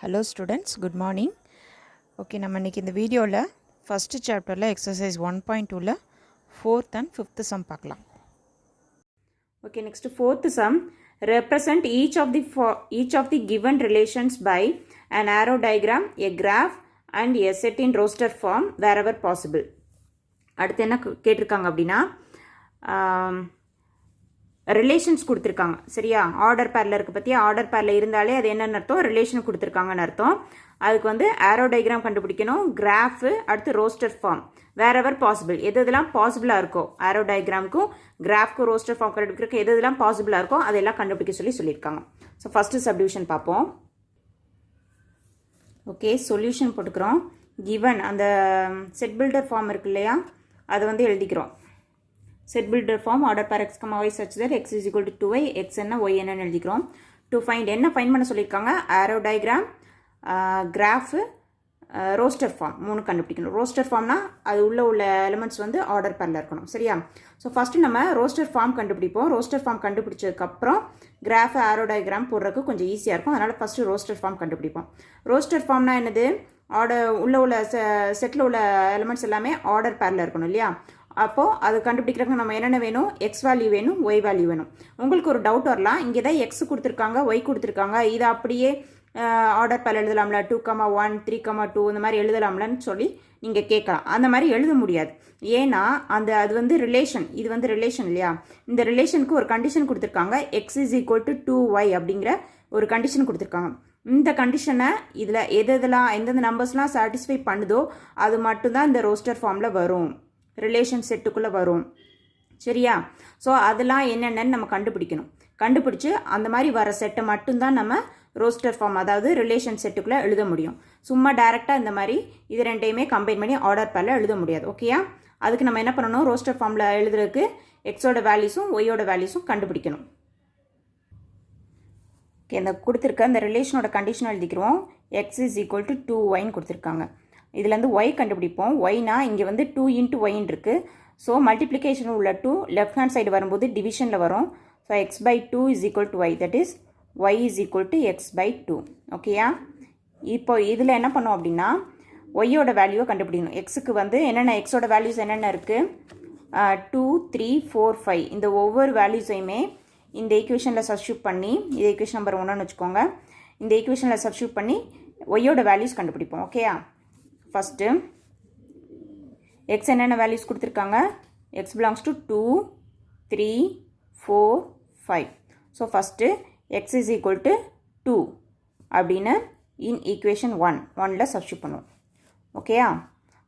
Hello students, good morning. Okay, நம்ம இன்னைக்கு இந்த வீடியோவில் ஃபர்ஸ்ட் சாப்டரில் exercise 1.2ல 4th and 5th sum பார்க்கலாம். Okay, next fourth sum. Represent each of the given relations by an arrow diagram, a graph and a set in roster form wherever possible. அடுத்து என்ன கேட்டிருக்காங்க அப்படின்னா ரிலேஷன்ஸ் கொடுத்துருக்காங்க. சரியா, order பேரில் இருக்குது பற்றியா, ஆர்டர் பேரில் இருந்தாலே அது என்னென்னு அர்த்தம், ரிலேஷன் கொடுத்துருக்காங்கன்னு அர்த்தம். அதுக்கு வந்து ஆரோ டயக்ராம் கண்டுபிடிக்கணும், கிராஃபு, அடுத்து ரோஸ்டர் ஃபார்ம் வேறெவர் பாசிபிள், எது எதெல்லாம் பாசிபிளாக இருக்கோ ஆரோ டயக்ராமுக்கும் கிராஃப்க்கும் ரோஸ்டர் ஃபார்ம் கண்டுபிடிக்கிறதுக்கு எது எதெல்லாம் பாசிபிளாக இருக்கோ அதெல்லாம் கண்டுபிடிக்க சொல்லியிருக்காங்க. ஸோ ஃபஸ்ட்டு சப்டிவிஷன் பார்ப்போம். ஓகே, சொல்யூஷன் போட்டுக்கிறோம். கிவன் அந்த செட் பில்டர் ஃபார்ம் இருக்கு இல்லையா, அதை வந்து எழுதிக்கிறோம். Set builder form order pair x comma y such that x is equal to 2y, x என்ன ஒய் என்னன்னு எழுதிக்கிறோம். டு ஃபைண்ட் என்ன ஃபைண்ட் பண்ண சொல்லியிருக்காங்க, arrow diagram, graph, roster form 3 கண்டுபிடிக்கணும். ரோஸ்டர் ஃபார்ம்னா அது உள்ள எலிமெண்ட்ஸ் வந்து ஆர்டர் பேரில் இருக்கணும். சரியா, ஸோ ஃபஸ்ட்டு நம்ம ரோஸ்டர் ஃபார்ம் கண்டுபிடிப்போம். ரோஸ்டர் ஃபார்ம் கண்டுபிடிச்சதுக்கப்புறம் கிராஃபு ஆரோ டயக்ராம் போடுறதுக்கு கொஞ்சம் ஈஸியாக இருக்கும். அதனால் ஃபஸ்ட்டு ரோஸ்டர் ஃபார்ம் கண்டுபிடிப்போம். ரோஸ்டர் ஃபார்ம்னா என்னது, உள்ள செட்டில் உள்ள எலிமெண்ட்ஸ் எல்லாமே ஆர்டர் பேரில் இருக்கணும் இல்லையா. அப்போது அது கண்டுபிடிக்கிறதுக்கு நம்ம என்னென்ன வேணும், எக்ஸ் வேல்யூ வேணும், ஒய் வேல்யூ வேணும். உங்களுக்கு ஒரு டவுட் வரலாம், இங்கே தான் எக்ஸ் கொடுத்துருக்காங்க, ஒய் கொடுத்துருக்காங்க, இதை அப்படியே ஆர்டர் பேரில் எழுதலாம்ல, 2,1 3,2 இந்த மாதிரி எழுதலாம்லன்னு சொல்லி நீங்கள் கேட்கலாம். அந்த மாதிரி எழுத முடியாது. ஏன்னா அது வந்து ரிலேஷன், இது வந்து ரிலேஷன் இல்லையா. இந்த ரிலேஷனுக்கு ஒரு கண்டிஷன் கொடுத்துருக்காங்க, X is equal to 2y அப்படிங்கிற ஒரு கண்டிஷன் கொடுத்துருக்காங்க. இந்த கண்டிஷனை இதில் எதெல்லாம் எந்தெந்த நம்பர்ஸ்லாம் சாட்டிஸ்ஃபை பண்ணுதோ அது மட்டும்தான் இந்த ரோஸ்டர் ஃபார்மில் வரும், ரிலேஷன் செட்டுக்குள்ளே வரும். சரியா, ஸோ அதெல்லாம் என்னென்னு நம்ம கண்டுபிடிக்கணும். கண்டுபிடிச்சி அந்த மாதிரி வர செட்டை மட்டும்தான் நம்ம ரோஸ்டர் ஃபார்ம், அதாவது ரிலேஷன் செட்டுக்குள்ளே எழுத முடியும். சும்மா டைரெக்டாக இந்த மாதிரி இது ரெண்டையுமே கம்பைன் பண்ணி ஆர்டர் பேரில் எழுத முடியாது. ஓகேயா, அதுக்கு நம்ம என்ன பண்ணணும், ரோஸ்டர் ஃபார்மில் எழுதுறதுக்கு எக்ஸோட வேல்யூஸும் ஒய்யோட வேல்யூஸும் கண்டுபிடிக்கணும். ஓகே, இந்த கொடுத்துருக்க இந்த ரிலேஷனோட கண்டிஷன் எழுதிக்கிறோம். எக்ஸ் இஸ் ஈக்குவல் டு 2yன்னு கொடுத்துருக்காங்க. இதுலேருந்து ஒய் கண்டுபிடிப்போம். ஒய்னா இங்கே வந்து 2 × ஒய்ன்னு இருக்குது. ஸோ மல்டிப்ளிகேஷன் உள்ள 2 லெஃப்ட் ஹேண்ட் சைடு வரும்போது டிவிஷனில் வரும். So x/2 is equal to y, that is y is equal to x/2. ஓகேயா, இப்போ இதில் என்ன பண்ணோம் அப்படின்னா ஒய்யோட வேல்யூவை கண்டுபிடிக்கணும். எக்ஸுக்கு வந்து என்னென்ன எக்ஸோட வேல்யூஸ் என்னென்ன இருக்குது, 2 3 4 5 இந்த ஒவ்வொரு வேல்யூஸையுமே இந்த ஈக்குவேஷனில் சப்ஸ்டியூட் பண்ணி, இது ஈக்குவேஷன் நம்பர் 1ன்னு வச்சுக்கோங்க, இந்த ஈக்குவேஷனில் சப்ஸ்டியூட் பண்ணி ஒய்யோட வேல்யூஸ் கண்டுபிடிப்போம். ஓகேயா, ஃபஸ்ட்டு எக்ஸ் என்னென்ன வேல்யூஸ் கொடுத்துருக்காங்க, x belongs to 2 3 4 5. So first x is equal to 2 அப்படின்னு இன் ஈக்குவேஷன் 1ல் சப்ஸ்டியூட் பண்ணுவோம். ஓகேயா,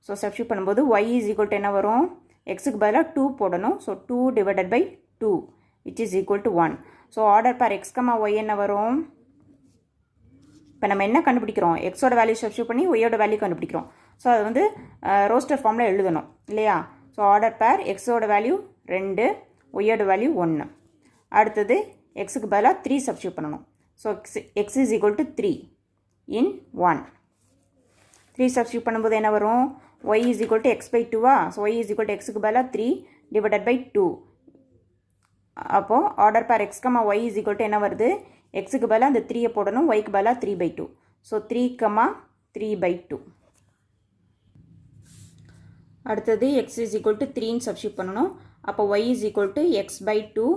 ஸோ சப்ஸ்டியூட் பண்ணும்போது ஒய் இஸ் ஈக்குவல் டு என்ன வரும், எக்ஸுக்கு பதிலாக 2 போடணும். So 2 divided by 2 which is equal to 1. So order pair x comma y என்ன வரும், இப்போ நம்ம என்ன கண்டுபிடிக்கிறோம், எக்ஸோட வேல்யூ சப்ஸ்டியூட் பண்ணி ஒய்யோட வேல்யூ கண்டுபிடிக்கிறோம். ஸோ அது வந்து ரோஸ்டர் ஃபார்மில் எழுதணும் இல்லையா. ஸோ ஆர்டர் பேர் எக்ஸோட வேல்யூ 2, ஒய்யோட வேல்யூ 1. அடுத்தது எக்ஸுக்கு பதிலாக 3 சப்ஸ்டியூட் பண்ணணும். So x is equal to 3 in 1. 3 substitute பண்ணும்போது என்ன வரும், y is equal to x/2. So y is equal to எக்ஸுக்கு பதிலாக 3 டிவைடட் பை 2. அப்போது order pair x comma y is equal to என்ன வருது, எக்ஸுக்கு பதிலாக அந்த 3 போடணும், ஒய்க்கு பதிலாக 3/2. ஸோ 3, 3/2. அடுத்தது எக்ஸ் இஸ் ஈக்குவல் டு 3ன்னு சப்ஸ்டியூட் பண்ணணும். அப்போ y is equal to x/2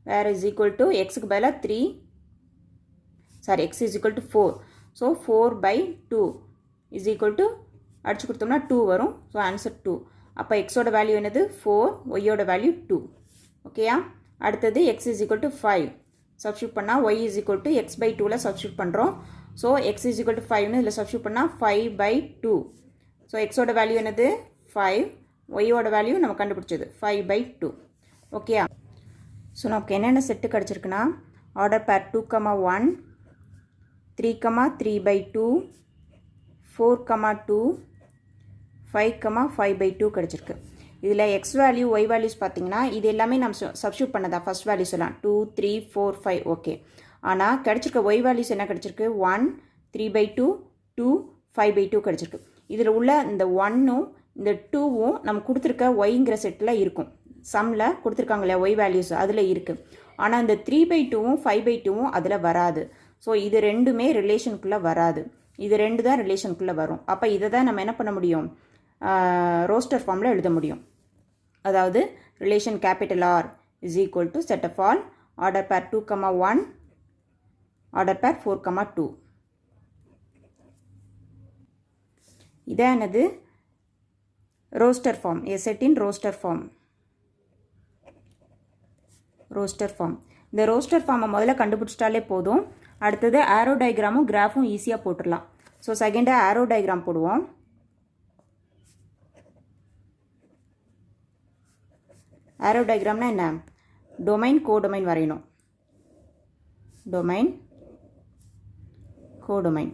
where is equal to எக்ஸுக்கு பதிலாக 3, sorry x is equal to 4. So 4/2 is equal to அடிச்சு கொடுத்தோம்னா 2 வரும். So answer 2. அப்போ எக்ஸோட வேல்யூ என்னது 4, ஒய்யோட வேல்யூ 2. ஓகேயா, அடுத்தது x is equal to 5 substitute பண்ணால் ஒய் இஸ் ஈக்குவல் டு x/2ல் சப்ஸ்டியூட் பண்ணுறோம். So x is equal to 5னு இதில் சப்ஸ்டியூட் பண்ணால் 5/2. ஸோ எக்ஸோட வேல்யூ என்னது 5, ஒய்யோட வேல்யூ நம்ம கண்டுபிடிச்சது 5/2. ஓகேயா, ஸோ நமக்கு என்னென்ன செட்டு கிடச்சிருக்குன்னா ஆர்டர் பேர் 2,1 3,3/2 4,2 5,5/2 கிடச்சிருக்கு. இதில் எக்ஸ் வேல்யூ ஒய் வேல்யூஸ் பார்த்தீங்கன்னா இது எல்லாமே நம்ம சப்ஸ்டியூட் பண்ணதா ஃபஸ்ட் வேல்யூ சொல்லலாம், 2 3 4 5. ஓகே, ஆனால் கிடச்சிருக்க ஒய் வேல்யூஸ் என்ன கிடச்சிருக்கு, 1 3/2 2 5/2 கிடச்சிருக்கு. இதில் உள்ள இந்த 1ம் இந்த 2வும் நம்ம கொடுத்துருக்க ஒய்ங்கிற செட்டில் இருக்கும். சம்மில் கொடுத்துருக்காங்க இல்லையா ஒய் வேல்யூஸ் அதில் இருக்குது. ஆனால் இந்த 3/2வும் 5/2வும் அதில் வராது. ஸோ இது ரெண்டுமே ரிலேஷனுக்குள்ளே வராது, இது ரெண்டு தான் ரிலேஷனுக்குள்ளே வரும். அப்போ இதை தான் நம்ம என்ன பண்ண முடியும், ரோஸ்டர் ஃபார்மில் எழுத முடியும். அதாவது relation capital R is equal to set of all order pair 2,1 order pair 4,2. இதான் என்னது, roster form, a set in roster form. Roster form, இந்த ரோஸ்டர் ஃபார்மை முதல்ல கண்டுபிடிச்சிட்டாலே போதும். அடுத்தது ஆரோ டயக்ராமும் கிராஃபும் ஈஸியாக போட்டுடலாம். ஸோ செகண்டாக ஆரோ டயக்ராம் போடுவோம். ஆரோ டயக்ராம்னா என்ன, டொமைன் கோடொமைன் வரையணும். டொமைன் கோடொமைன்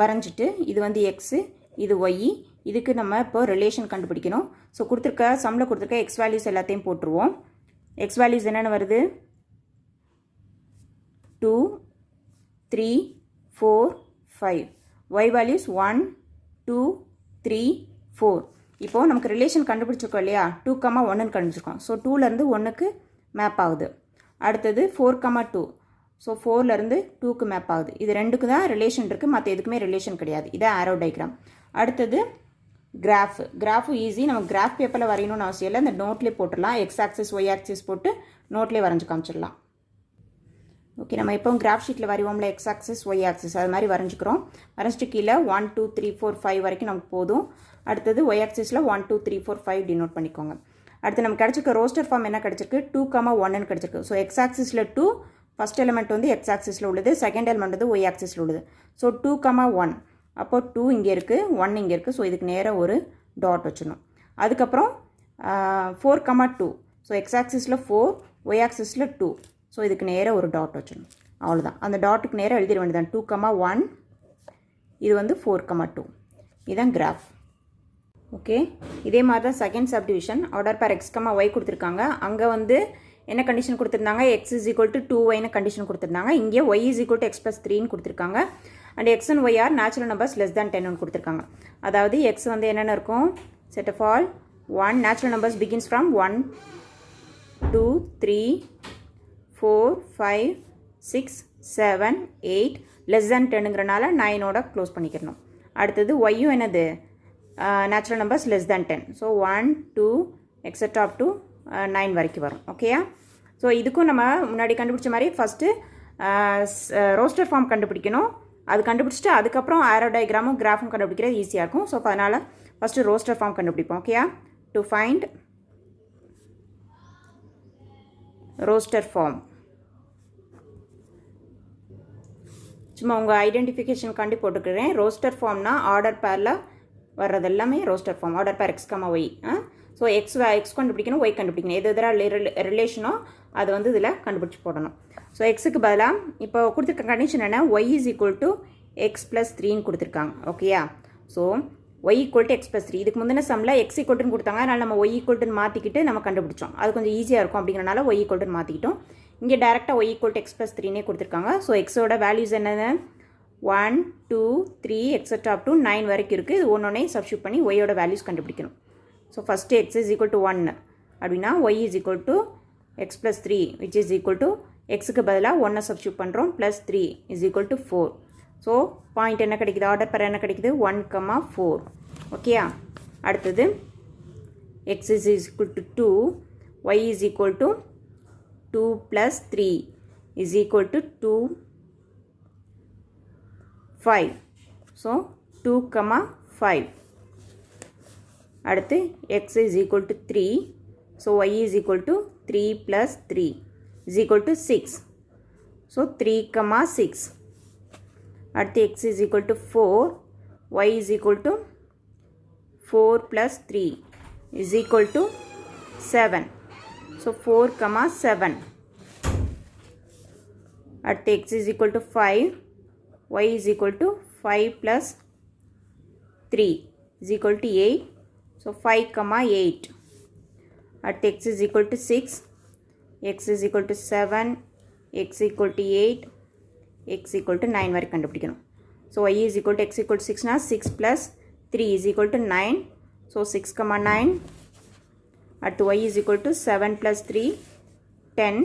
வரைஞ்சிட்டு இது வந்து எக்ஸு, இது ஒய், இதுக்கு நம்ம இப்போ ரிலேஷன் கண்டுபிடிக்கணும். ஸோ கொடுத்துருக்க சம்மில் கொடுத்துருக்க எக்ஸ் வேல்யூஸ் எல்லாத்தையும் போட்டுருவோம். எக்ஸ் வேல்யூஸ் என்னென்ன வருது, 2, 3, 4, 5. Y values 1, 2, 3, 4. இப்போது நமக்கு ரிலேஷன் கண்டுபிடிச்சிருக்கோம் இல்லையா, 2,1ன்னு கண்டுபிடிச்சிருக்கோம். ஸோ 2லேருந்து 1க்கு மேப் ஆகுது. அடுத்தது 4,2. ஸோ 4லேருந்து 2க்கு மேப் ஆகுது. இது ரெண்டுக்கு தான் ரிலேஷன் இருக்குது, மற்ற எதுக்குமே ரிலேஷன் கிடையாது. இதான் ஆரோ டயக்ராம். அடுத்தது கிராஃபு ஈஸி, நம்ம கிராஃப் பேப்பரில் வரையணும்னு அவசியம் இல்லை, இந்த நோட்லேயே போட்டுடலாம். எக்ஸ் ஆக்சிஸ் ஒய் ஆக்சிஸ் போட்டு நோட்லேயே வரைஞ்சி காமிச்சிடலாம். ஓகே, நம்ம இப்போ கிராஃப் ஷீட்டில் வரைவோம்ல, எக்ஸ் ஆக்சிஸ் ஒய் ஆக்சிஸ் அது மாதிரி வரைஞ்சிக்கிறோம். வரைஞ்சிட்டு கீழே 1, 2, 3, 4, 5 வரைக்கும் நமக்கு போதும். அடுத்தது ஒய் ஆக்சிஸில் 1, 2, 3, 4, 5 டினோட் பண்ணிக்கோங்க. அடுத்து நமக்கு கிடச்சிருக்க ரோஸ்டர் ஃபார்ம் என்ன கிடச்சிருக்கு, 2,1ன்னு கிடச்சிருக்கு. ஸோ எக்ஸ் ஆக்சிஸில் 2, ஃபஸ்ட் எலிமெண்ட் வந்து எக்ஸ் ஆக்சிஸில் உள்ளது, செகண்ட் எலிமெண்ட் வந்து ஒய் ஆக்சிஸில் உள்ளது. ஸோ 2,1, அப்போ 2 இங்கே இருக்குது, 1 இங்கே இருக்குது. ஸோ இதுக்கு நேராக ஒரு டாட் வச்சிடணும். அதுக்கப்புறம் 4,2. ஸோ எக்ஸ் ஆக்சிஸில் 4, ஒய் ஆக்சிஸில் 2. ஸோ இதுக்கு நேராக ஒரு டாட் வச்சிடணும். அவ்வளோதான், அந்த டாட்டுக்கு நேராக எழுதிட வேண்டியதான். 2,1, இது வந்து 4,2. இதுதான் கிராஃப். ஓகே, இதே மாதிரி தான் second subdivision. Order pair x, y கொடுத்துருக்காங்க. அங்கே வந்து என்ன கண்டிஷன் கொடுத்துருந்தாங்க, எக்ஸ் இஸ் ஈக்குவல் டு 2yன்னு கண்டிஷன் கொடுத்துருந்தாங்க. இங்கே y is equal to x plus 3ன்னு கொடுத்துருக்காங்க. And x and y are natural numbers less than 10ன்னு கொடுத்துருக்காங்க. அதாவது எக்ஸ் வந்து என்னென்ன இருக்கும், set of all 1, natural numbers begins from 1, 2, 3, 4, 5, 6, 7, 8, less than 10ங்கிறனால 9ஓட க்ளோஸ் பண்ணிக்கிறணும். அடுத்தது ஒய்யும் என்னது, natural numbers less than 10. So 1, 2 etcetera up to 9 வரைக்கும் வரும். ஓகேயா, ஸோ இதுக்கும் நம்ம முன்னாடி கண்டுபிடிச்ச மாதிரி ஃபஸ்ட்டு ரோஸ்டர் ஃபார்ம் கண்டுபிடிக்கணும். அது கண்டுபிடிச்சிட்டு அதுக்கப்புறம் ஆரோ டயக்ராமும் கிராஃபும் கண்டுபிடிக்கிறது ஈஸியாக இருக்கும். ஸோ அதனால் ஃபஸ்ட்டு ரோஸ்டர் ஃபார்ம் கண்டுபிடிப்போம். ஓகேயா, டு ஃபைண்ட் ரோஸ்டர் ஃபார்ம், சும்மா உங்கள் ஐடென்டிஃபிகேஷன் காண்டி போட்டுக்கிறேன். ரோஸ்டர் ஃபார்ம்னா ஆர்டர் பேரில் வர்றது எல்லாமே roster form. Order pair x, y. So x கண்டுபிடிக்கணும், ஒய் கண்டுபிடிக்கணும். எது எதிராக ரிலேஷனோ அது வந்து இதில் கண்டுபிடிச்சி போடணும். ஸோ எக்ஸுக்கு பதிலாக இப்போ கொடுத்துருக்க கண்டிஷன் என்ன, y is equal to x plus 3ன்னு கொடுத்துருக்காங்க. ஓகேயா, so y equal to x plus 3. இதுக்கு முந்தின சம்மில் எக்ஸ் ஈக்குவல்ட்டுன்னு கொடுத்தாங்க, அதனால் நம்ம ஒய் ஈக்குவல்ட்டுன்னு மாற்றிக்கிட்டு நம்ம கண்டுபிடிச்சோம். அது கொஞ்சம் ஈஸியாக இருக்கும் அப்படிங்கிறனால ஒய் ஈக்குவல்ட்டுன்னு மாற்றிக்கிட்டோம். இங்கே டேரெக்டாக y equal to x plus 3னே கொடுத்துருக்காங்க. ஸோ எக்ஸோட வேல்யூஸ் என்னது, 1, 2, 3 எக்ஸெட்ரா அப் டு 9 வரைக்கும் இருக்குது. இது ஒன்றொன்னே சப்ஸ்டியூட் பண்ணி ஒய்யோட வேல்யூஸ் கண்டுபிடிக்கணும். So first x is equal to 1 அப்படின்னா y is equal to x plus 3 which is equal to எக்ஸுக்கு பதிலாக 1 சப்ஸ்டியூட் பண்ணுறோம், plus 3 is equal to 4. So point என்ன கிடைக்குது, ஆர்டர் பேர் என்ன கிடைக்குது, 1,4. ஓகேயா, அடுத்தது x is equal to 2, y is equal to 2 plus 3 is equal to 2, 5. So 2,5. அடுத்து x is equal to 3, so y is equal to 3 plus 3 is equal to 6. So 3,6. அடுத்து x is equal to 4, y is equal to 4 plus 3 is equal to 7. So 4,7. அடுத்து x is equal to 5, y is equal to 5 plus 3 is equal to 8. So 5,8. அடுத்து x is equal to 6, x is equal to 7, x equal to 8, x equal to 9 வரை கண்டுபிடிக்கணும். So y is equal to x equal to 6 னா 6 plus 3 is equal to 9. So 6,9. அடுத்து y is equal to 7 plus 3, 10.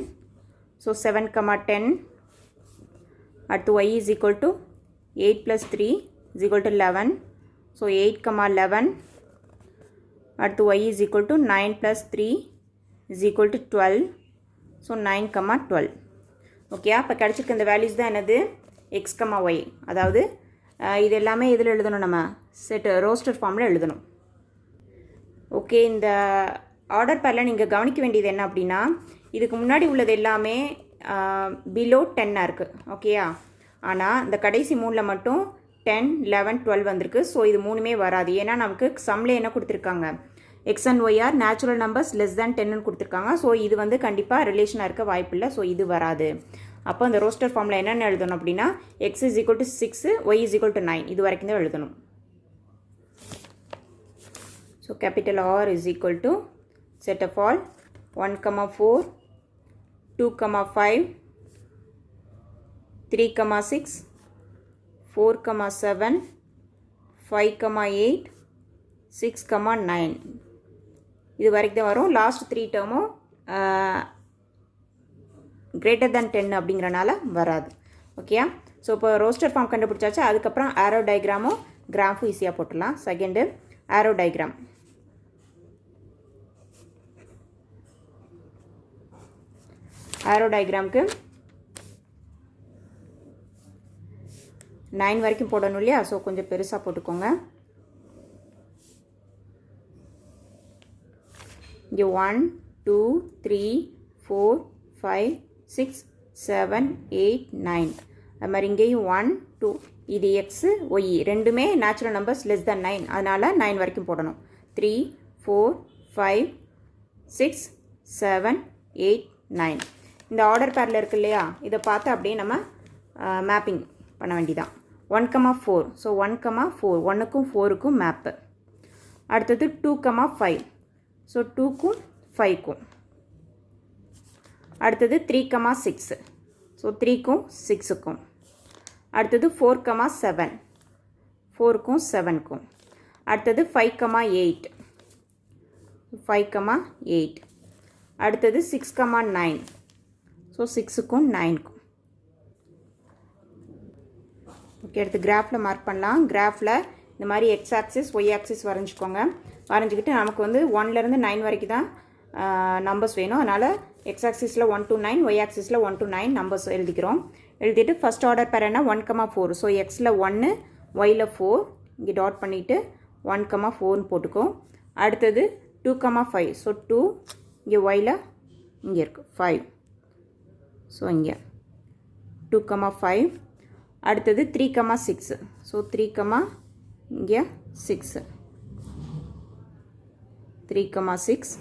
So 7,10 அடுத்து y is equal to 8 plus 3 is equal to 11. So 8 comma 11. அடுத்து y is equal to 9 plus 3 is equal to 12. So 9 comma 12. Okay, அப்போ கிடச்சிருக்க இந்த values தான் என்னது, X comma Y. அதாவது இது எல்லாமே இதில் எழுதணும், நம்ம ரோஸ்டர் ஃபார்மில் எழுதணும். ஓகே, இந்த ஆர்டர் பேரில் நீங்கள் கவனிக்க வேண்டியது என்ன அப்படின்னா, இதுக்கு முன்னாடி உள்ளது எல்லாமே பிலோ 10 இருக்குது. ஓகேயா, ஆனால் இந்த கடைசி 3 மட்டும் 10, 11, 12 வந்திருக்கு. ஸோ இது 3மே வராது. ஏன்னா நமக்கு சம்மில் என்ன கொடுத்துருக்காங்க, x and y are natural numbers less than 10ன்னு கொடுத்துருக்காங்க. ஸோ இது வந்து கண்டிப்பாக ரிலேஷனாக இருக்க வாய்ப்பில்லை. ஸோ இது வராது. அப்போ அந்த ரோஸ்டர் ஃபார்மில் என்னென்ன எழுதணும் அப்படின்னா, x is equal to 6, y is equal to 9, இது வரைக்கும் தான் எழுதணும். So capital R is equal to set of all 1, 4, 2, 5, 3, 6, 4, 7, 5, 8, 6, 9, இது வரைக்கும் தான் வரும். லாஸ்ட் 3 டேர்மும் கிரேட்டர் தேன் 10 அப்படிங்கிறனால வராது. ஓகேயா, ஸோ இப்போ ரோஸ்டர் ஃபார்ம் கண்டுபிடிச்சாச்சு. அதுக்கப்புறம் ஆரோ டயக்ராமும் கிராஃபும் ஈஸியாக போட்டுடலாம். செகண்டு ஆரோ டயக்ராம். ஆரோ டயக்ராமுக்கு 9 வரைக்கும் போடணும் இல்லையா, ஸோ கொஞ்சம் பெருசாக போட்டுக்கோங்க. இங்கே 1, 2, 3, 4, 5, 6, 7, 8, 9. அது மாதிரி இங்கேயும் 1, 2, இது எக்ஸு ஒய் ரெண்டுமே நேச்சுரல் நம்பர்ஸ் லெஸ் தேன் 9, அதனால் 9 வரைக்கும் போடணும். 3, 4, 5, 6, 7, 8, 9. இந்த ஆர்டர் பேரில் இருக்கு இல்லையா, இதை பார்த்து அப்படியே நம்ம மேப்பிங் பண்ண வேண்டியதான். 1, 4. ஸோ 1, 4, 1க்கும் 4க்கும் மேப்பு. அடுத்தது 2, 5. ஸோ 2க்கும் 5க்கும். அடுத்தது 3, 6. ஸோ 3க்கும் 6க்கும். அடுத்தது 4, 7. 4க்கும் 7க்கும். அடுத்தது 5, 8. 5, 8. அடுத்தது 6, 9. ஸோ 6க்கும் 9க்கும். ஓகே, அடுத்து கிராஃபில் மார்க் பண்ணலாம். கிராஃபில் இந்த மாதிரி எக்ஸ் ஆக்சிஸ் ஒய் ஆக்சிஸ் வரைஞ்சிக்கோங்க. வரைஞ்சிக்கிட்டு நமக்கு வந்து 1லேருந்து 9 வரைக்கும் தான் நம்பர்ஸ் வேணும். அதனால் எக்ஸ் ஆக்சிஸில் 1 to 9, ஒய் ஆக்சிஸில் 1 to 9 நம்பர்ஸ் எழுதிக்கிறோம். எழுதிட்டு ஃபஸ்ட் ஆர்டர் பேர் என்ன, 1, 4. ஸோ எக்ஸில் 1, ஒயில் 4, இங்கே டாட் பண்ணிவிட்டு 1, 4ன்னு போட்டுக்கோம். அடுத்தது 2, 5. ஸோ 2 இங்கே ஒயில் இங்கே இருக்குது 5. ஸோ இங்கே 2, 5. அடுத்தது 3, 6. ஸோ 3, இங்கே 6. 3, 6.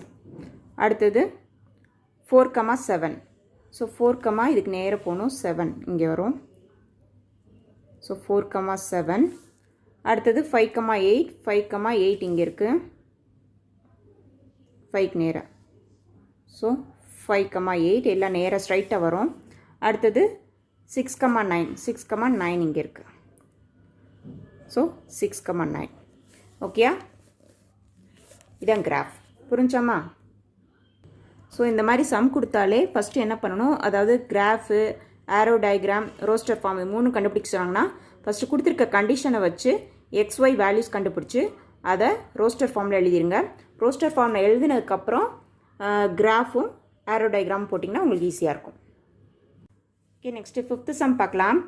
அடுத்தது 4, 7. ஸோ 4, இதுக்கு நேராக போகணும் 7 இங்கே வரும். ஸோ 4, 7. அடுத்தது 5, 8. 5, 8 இங்கே இருக்குது 5க்கு நேராக. ஸோ 5, 8 எல்லாம் நேராக ஸ்ட்ரைட்டாக வரும். அடுத்தது 6, 9. 6, 9 இங்கே இருக்குது. ஸோ 6, 9. ஓகேயா, இதான் கிராஃப். புரிஞ்சாமா? ஸோ இந்த மாதிரி சம் கொடுத்தாலே ஃபஸ்ட்டு என்ன பண்ணணும், அதாவது graph, arrow diagram, roster form 3 கண்டுபிடிச்சாங்கன்னா ஃபஸ்ட்டு கொடுத்துருக்க கண்டிஷனை வச்சு XY வேல்யூஸ் கண்டுபிடிச்சி அதை ரோஸ்டர் ஃபார்மில் எழுதிருங்க. ரோஸ்டர் ஃபார்மில் எழுதினதுக்கப்புறம் கிராஃபும் ஆரோ டயக்ராம் போட்டிங்கன்னா உங்களுக்கு ஈஸியாக இருக்கும். ஓகே, நெக்ஸ்ட்டு 5th சம் பார்க்கலாம்.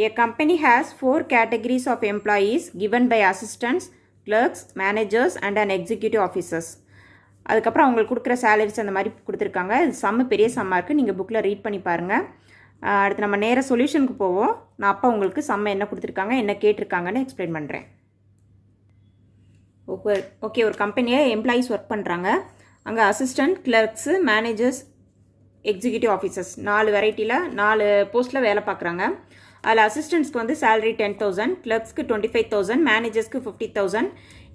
A company has 4 categories of employees given by assistants, clerks, managers and an executive officers. அதுக்கப்புறம் அவங்களுக்கு கொடுக்குற சேலரிஸ் அந்த மாதிரி கொடுத்துருக்காங்க. இது சம்மு பெரிய சம்மாக இருக்குது, நீங்கள் புக்கில் ரீட் பண்ணி பாருங்கள். அடுத்து நம்ம நேராக சொல்யூஷனுக்கு போவோம். நான் அப்போ உங்களுக்கு சம்ம என்ன கொடுத்துருக்காங்க, என்ன கேட்டிருக்காங்கன்னு எக்ஸ்பிளைன் பண்ணுறேன். ஓகே, ஒரு கம்பெனியை எம்ப்ளாயீஸ் ஒர்க் பண்ணுறாங்க. அங்கே அசிஸ்டண்ட், கிளர்க்ஸு, மேனேஜர்ஸ், எக்ஸிக்யூட்டிவ் ஆஃபீஸர்ஸ் 4 வெரைட்டியில் 4 போஸ்ட்டில் வேலை பார்க்குறாங்க. அதில் அசிஸ்டண்ட்ஸ்க்கு வந்து சேலரி 10,000, கிளர்க்ஸ்க்கு 25,000, மேனேஜர்ஸ்க்கு 50,000,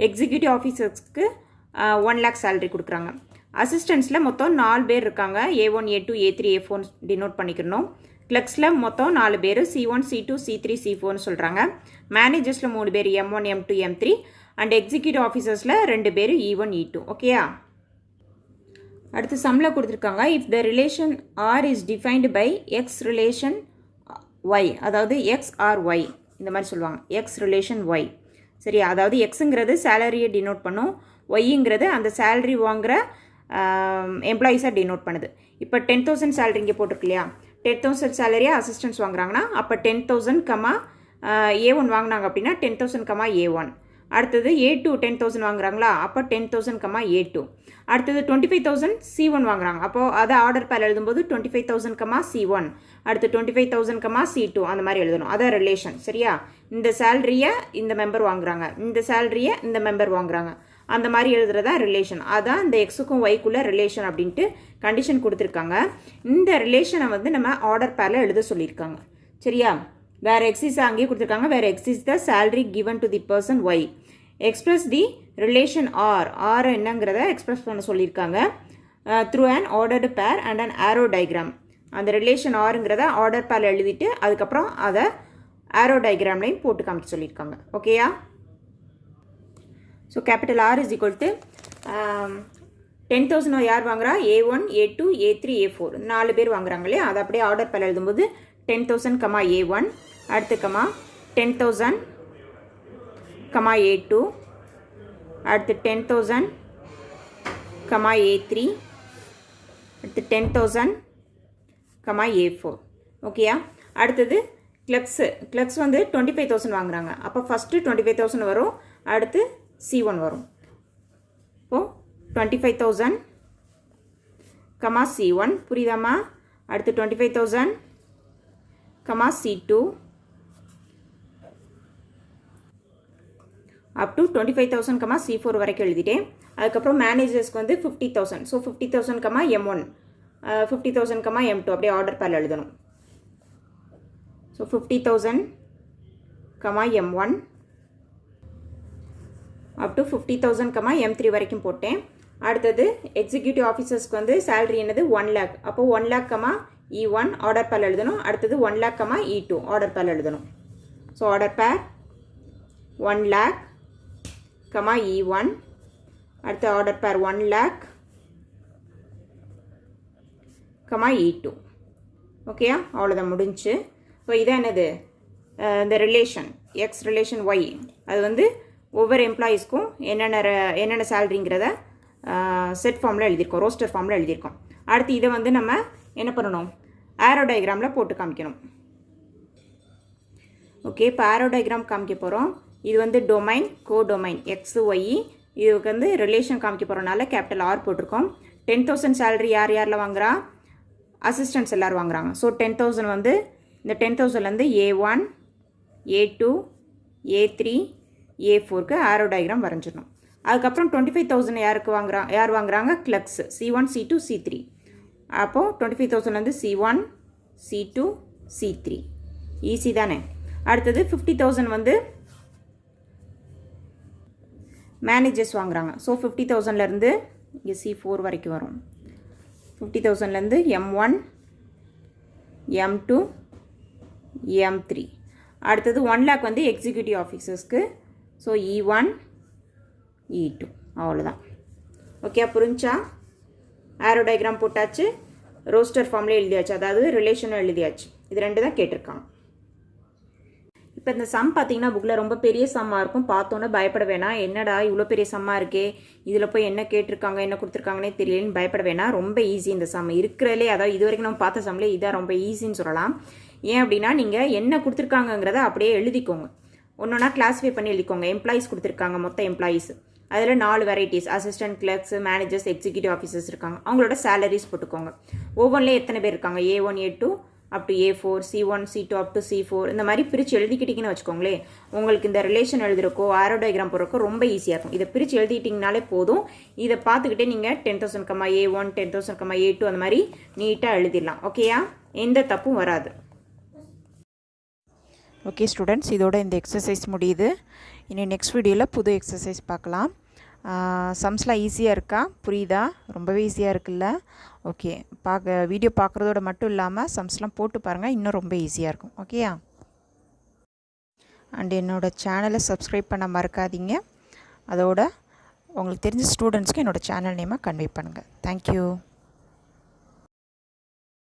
எக்ஸிக்யூட்டிவ் ஆஃபீஸர்ஸ்க்கு 1 lakh சேலரி கொடுக்குறாங்க. அசிஸ்டண்ட்ஸில் மொத்தம் 4 பேர் இருக்காங்க. A1, A2, A3, A4 denote பண்ணிக்கணும். கிளர்க்ஸில் மொத்தம் 4 பேர், C1, C2, C3, C4ன்னு சொல்கிறாங்க. மேனேஜர்ஸில் 3 பேர், M1, M2, M3 and executive ஆஃபீஸர்ஸில் 2 பேர், E1, E2. ஓகேயா, அடுத்து சம்மில் கொடுத்துருக்காங்க. If the relation R is defined by x relation y, அதாவது எக்ஸ் ஆர் ஒய் இந்த மாதிரி சொல்லுவாங்க. X relation y. சரியா? அதாவது எக்ஸுங்கிறது சேலரியை டினோட் பண்ணும், ஒய்ங்கிறது அந்த சேலரி வாங்குகிற எம்ப்ளாயீஸாக டினோட் பண்ணுது. இப்போ 10,000 சேலரி இங்கே போட்டிருக்கு இல்லையா? 10,000 சேலரியாக அசிஸ்டன்ஸ் வாங்குறாங்கன்னா அப்போ 10,000 கமா A1 வாங்கினாங்க அப்படின்னா 10,000 கமா A1. அடுத்தது A2 10,000 வாங்குறாங்களா அப்போ 10,000 கமா A2. அடுத்தது 25,000 C1 வாங்குறாங்க, அப்போது அதை ஆர்டர் பேர் எழுதும்போது 25,000 கமா C1, அடுத்து 25,000 கமா C2 அந்த மாதிரி எழுதணும். அதான் ரிலேஷன். சரியா? இந்த சேலரியை இந்த மெம்பர் வாங்குறாங்க, இந்த சேலரியை இந்த மெம்பர் வாங்குறாங்க, அந்த மாதிரி எழுதுறதா ரிலேஷன். அதான் இந்த எக்ஸுக்கும் ஒய்க்குள்ள ரிலேஷன் அப்படின்ட்டு கண்டிஷன் கொடுத்துருக்காங்க. இந்த ரிலேஷனை வந்து நம்ம ஆர்டர் பேரில் எழுத சொல்லியிருக்காங்க. சரியா? வேறு எக்ஸிஸ் அங்கேயே கொடுத்துருக்காங்க. வேறு x is the salary given to the person y. Express the relation R என்னங்கிறத எக்ஸ்பிரஸ் பண்ண சொல்லியிருக்காங்க through an ordered pair and an arrow diagram. அந்த ரிலேஷன் ஆருங்கிறத ஆர்டர் பேரில் எழுதிட்டு அதுக்கப்புறம் அதை ஆரோ டயக்ராம்லையும் போட்டு காமிக்க சொல்லியிருக்காங்க. ஓகேயா? So capital R is equal to 10,000 யார் வாங்குறா? A1, A2, A3, A4 4 பேர் வாங்குறாங்க இல்லையா? அதை அப்படியே ஆர்டர் பேரில் எழுதும்போது 10,000 கமா A1, அடுத்து கமா 10,000 கமா A2, அடுத்து 10,000 கமா A3, அடுத்து 10,000 கமா A4. ஓகேயா? அடுத்தது கிளக்ஸ் வந்து 25,000 வாங்குறாங்க. அப்போ ஃபஸ்ட்டு 25,000 வரும், அடுத்து C1 வரும். இப்போது 25,000 கமா C1 புரியுதாம்மா? அடுத்து 25,000 comma C2 up to 25,000 comma C4 வரைக்கும் எழுதிட்டேன். அதுக்கப்புறம் மேனேஜர்ஸ்க்கு வந்து 50,000. So 50,000 comma M1, 50,000 comma M2 அப்படியே ஆர்டர் பேரில் எழுதணும். So 50,000 comma M1 up to 50,000 comma M3 வரைக்கும் போட்டேன். அடுத்தது எக்ஸிக்யூட்டிவ் ஆஃபீஸர்ஸ்க்கு வந்து சேலரி என்னது 1 lakh. அப்போ 1 lakh கமா E1 ஆர்டர் பேரில் எழுதணும். அடுத்தது 1 lakh கமா E2 ஆர்டர் பேரில் எழுதணும். ஸோ ஆர்டர் பேர் 1 lakh கமா E1, அடுத்து ஆர்டர் பேர் 1 lakh கமா E2. ஓகேயா? அவ்வளோதான் முடிஞ்சு. ஸோ இதான் என்னது? இந்த ரிலேஷன் எக்ஸ் ரிலேஷன் ஒய், அது வந்து ஒவ்வொரு எம்ப்ளாயீஸ்க்கும் என்னென்ன சேலரிங்கிறத செட் ஃபார்மில் எழுதியிருக்கோம், ரோஸ்டர் ஃபார்மில் எழுதியிருக்கோம். அடுத்து இதை வந்து நம்ம என்ன பண்ணணும்? ஆரோ டயக்ராமில் போட்டு காமிக்கணும். ஓகே, இப்போ ஆரோ டயக்ராம் காமிக்க போகிறோம். இது வந்து டொமைன், கோடொமைன் எக்ஸ் ஒய். இதுக்கு வந்து ரிலேஷன் காமிக்க போகிறனால கேபிட்டல் ஆர் போட்டிருக்கோம். 10,000 சேலரி யார் யாரில் வாங்குறா? அசிஸ்டன்ட்ஸ் எல்லோரும் வாங்குறாங்க. ஸோ 10,000 வந்து இந்த 10,000லேருந்து A1, A2, A3, A4க்கு ஆரோ டயக்ராம் வரைஞ்சிடணும். அதுக்கப்புறம் 25,000 யார் வாங்குறாங்க? Clerks C1, C2, C3. அப்போது 25,000லேருந்து C1, C2, C3 ஈஸி தானே? அடுத்தது 50,000 வந்து மேனேஜர்ஸ் வாங்குறாங்க. ஸோ 50,000லேருந்து இங்கே C4 வரைக்கும் வரும். 50,000லேருந்து M1, M2, M3. அடுத்தது 1 lakh வந்து எக்ஸிக்யூட்டிவ் ஆஃபீஸர்ஸ்க்கு. ஸோ E1, E2 அவ்வளோதான். ஓகே, புரிஞ்சா? ஆரோ டயக்ராம் போட்டாச்சு, ரோஸ்டர் ஃபார்ம்லேயே எழுதியாச்சு, அதாவது ரிலேஷனும் எழுதியாச்சு. இது ரெண்டு தான் கேட்டிருக்காங்க. இப்போ இந்த சம் பார்த்தீங்கன்னா புக்கில் ரொம்ப பெரிய சம்மாக இருக்கும். பார்த்தோன்னே பயப்பட வேணாம், என்னடா இவ்வளோ பெரிய சம்மாக இருக்கே, இதில் போய் என்ன கேட்டிருக்காங்க என்ன கொடுத்துருக்காங்கன்னே தெரியலன்னு பயப்பட வேணாம். ரொம்ப ஈஸி இந்த சம் இருக்கிறதுலே, அதாவது இது வரைக்கும் நம்ம பார்த்த சம்லேயே இதான் ரொம்ப ஈஸின்னு சொல்லலாம். ஏன் அப்படின்னா நீங்கள் என்ன கொடுத்துருக்காங்கங்கிறத அப்படியே எழுதிக்கோங்க, ஒன்றா கிளாஸிஃபை பண்ணி எழுதிக்கோங்க. எம்ப்ளாயீஸ் கொடுத்துருக்காங்க, மொத்த எம்ப்ளாயீஸ், அதில் 4 varieties, assistant, clerks, managers, executive officers இருக்காங்க. அவங்களோட சேலரிஸ் போட்டுக்கோங்க. ஒவ்வொன்றிலே எத்தனை பேர் இருக்காங்க? A1, A2 up to A4, C1, C2 up to C4 இந்த மாதிரி பிரித்து எழுதிக்கிட்டிங்கன்னு வச்சுக்கோங்களேன். உங்களுக்கு இந்த ரிலேஷன் எழுதுறக்கோ ஆரோ டயக்ராம் போடுறக்கோ ரொம்ப ஈஸியாக இருக்கும். இதை பிரித்து எழுதிட்டிங்கனாலே போதும். இதை பார்த்துக்கிட்டே நீங்கள் 10,000 கமா A1, 10,000 கமா A2 அந்த மாதிரி நீட்டாக எழுதிடலாம். ஓகேயா? எந்த தப்பும் வராது. ஓகே ஸ்டூடெண்ட்ஸ், இதோட இந்த எக்ஸசைஸ் முடியுது. இனி நெக்ஸ்ட் வீடியோவில் புது எக்ஸசைஸ் பார்க்கலாம். சம்ஸ்லாம் ஈஸியாக இருக்கா? புரியுதா? ரொம்பவே ஈஸியாக இருக்குல்ல? ஓகே, வீடியோ பார்க்குறதோட மட்டும் இல்லாமல் சம்ஸ்லாம் போட்டு பாருங்கள், இன்னும் ரொம்ப ஈஸியாக இருக்கும். ஓகேயா? அண்ட் என்னோடய சேனலை சப்ஸ்கிரைப் பண்ண மறக்காதீங்க. அதோட உங்களுக்கு தெரிஞ்ச ஸ்டூடெண்ட்ஸ்க்கு என்னோடய சேனல் நேமை கன்வே பண்ணுங்கள். தேங்க்யூ.